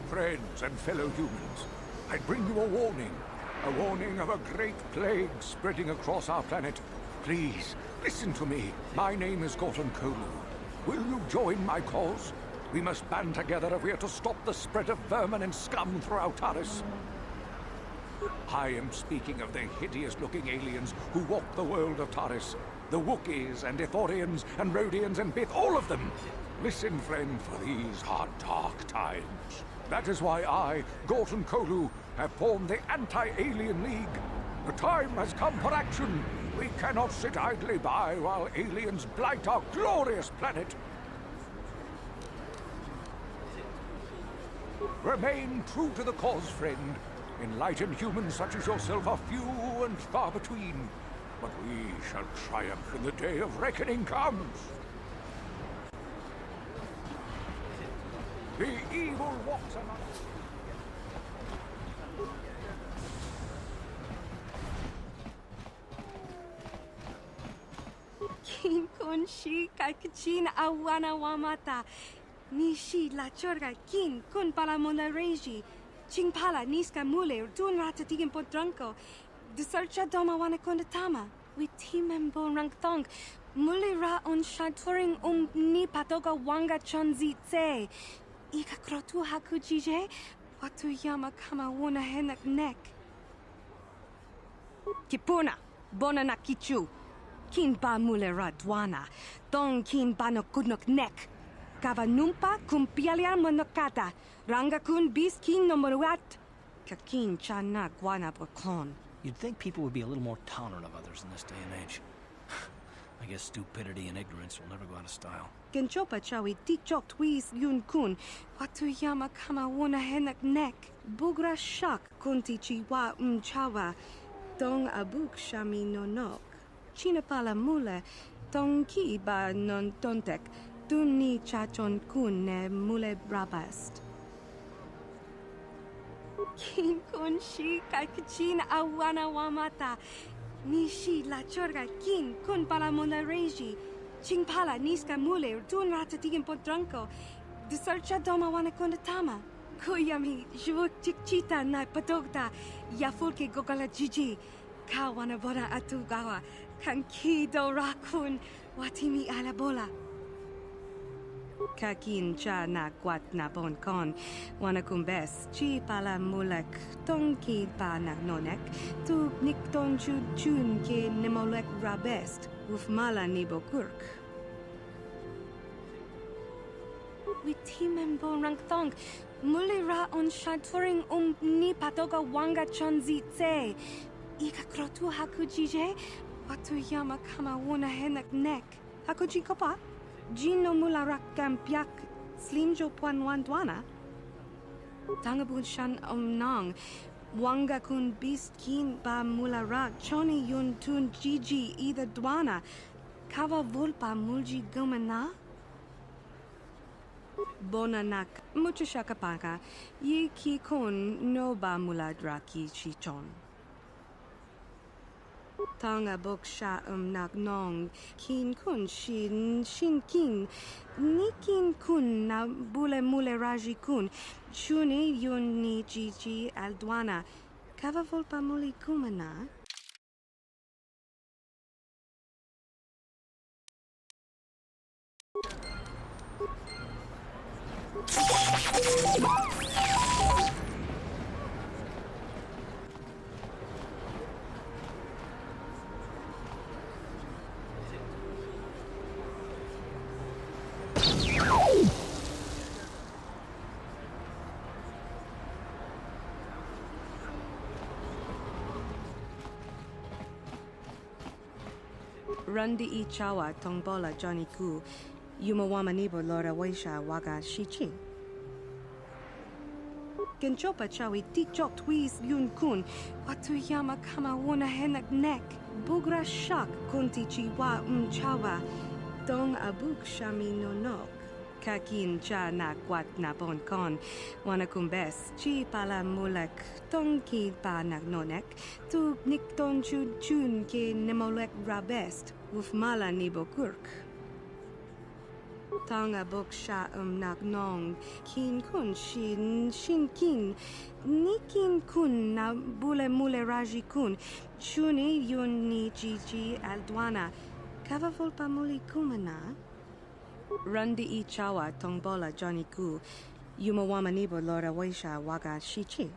Friends and fellow humans, I bring you a warning of a great plague spreading across our planet. Please, listen to me. My name is Gorton Kolu. Will you join my cause? We must band together if we are to stop the spread of vermin and scum throughout Taris. I am speaking of the hideous-looking aliens who walk the world of Taris. The Wookiees and Ithorians and Rhodians and Bith, all of them. Listen, friend, for these are dark times. That is why I, Gorton Kolu, have formed the Anti-Alien League. The time has come for action. We cannot sit idly by while aliens blight our glorious planet. Remain true to the cause, friend. Enlightened humans such as yourself are few and far between. But we shall triumph when the day of reckoning comes. The evil walks among us. Kin kun shi kakachin awana wamata. Nishi la chorga kin kun palamona reji. Ching pala niska mule dun ratatigin podranko. The searcha doma wana kondatama. We timem bon rank thong. Mule ra on shaturing ni patoga wanga chonzi tse. Ika krotu hakujije. Watu yama kama wona henak nek. Kipuna. Bona na kichu. Kin ba mule ra dwana. Dong kin ba no kudnok nek. Kava numpa kumpialia monokata. Ranga kun bis kin no moruat. Kakin chana guana brokon. You'd think people would be a little more tolerant of others in this day and age. I guess stupidity and ignorance will never go out of style. Genchopa chawi tikchok twis yun kun. Watu yama kama wona henak nek. Bugra shak kunti chiwa chawa. Dong abuk shami nonok. China pala mule. Dong ki ba non tontek. Duni chachon kun ne mule brabast. Kin kun shi kakachin awana wamata. Nishi la chorga kin kun palamona reji. Ching pala niska mule dun ratatigin podranko. The searcha doma wana kondatama. Kuyami, Chita na Patokta, Yafulke Gogala Gigi, Kawana Bona Atugawa, Kankido Rakun, Watimi Alabola. Kakin cha na kwat na bon kon, wanakumbes, chi pala mulek, tonki pa na nonek, tu nikton chun ke nemolek rabest, ufmala nibo kurk. Witimem bon rank thong, mulira on shaturing ni patoga wanga chonzi tse. Ika krotu hakujije, watu yama kama wuna henak nek. Hakuji kopa? Gino mularak kampiak, slinjo puan dwana. Tangabun shan nong, wanga kun beast kin ba mularak, choni yun tun gigi either dwana. Kava vulpa mulji gumana? Bonanak, mucho shakapaka, ye ki kun no ba muladraki chichon. Tanga bok sha nak nong, kin kun shin kin, ni kin kun na bule mule raji kun, shuni yun ni gigi aldwana, kava volpa muli kumana. Rundi I chawa tongbola Johnny Ku, Yumawama nibo Lora Waisha waga shichi. Genchopa chawi tikchok twiz yun kun, watuyama kama wuna henak nek, bugra shak kunti chiwa chawa, dong abuk shami no nok. Kakin cha na kwat na bon kon, wanakumbes, chi pala mulek, tonki pa na nonek, tu nikton chun ke nemolek rabest, ufmala nibo kurk. Tanga bok sha nak nong, kin kun shin kin, ni kin kun na bule mule raji kun, shuni yun ni gigi aldwana, kava volpa muli kumana? Rundi I chawa tongbola Johnny Ku, Yumawama nibo Lora Waisha waga shichi.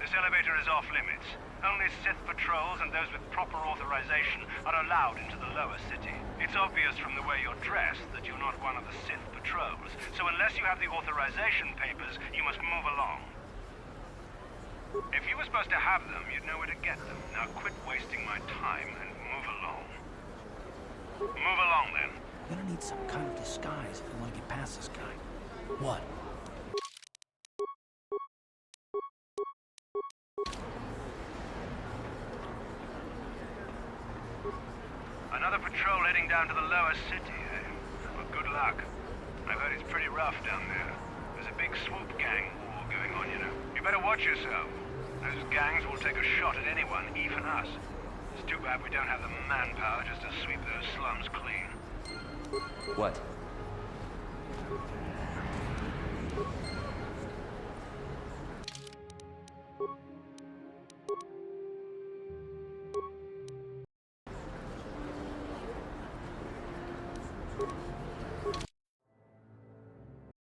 This elevator is off limits. Only Sith patrols and those with proper authorization are allowed into the lower city. It's obvious from the way you're dressed that you're not one of the Sith patrols, so unless you have the authorization papers, you must move along. If you were supposed to have them, you'd know where to get them. Now quit wasting my time and move along. Move along, then. We're gonna need some kind of disguise if we want to get past this guy. What? Another patrol heading down to the lower city, eh? Well, good luck. I've heard it's pretty rough down there. There's a big swoop gang war going on, you know. You better watch yourself. Those gangs will take a shot at anyone, even us. It's too bad we don't have the manpower just to sweep those slums clean. What?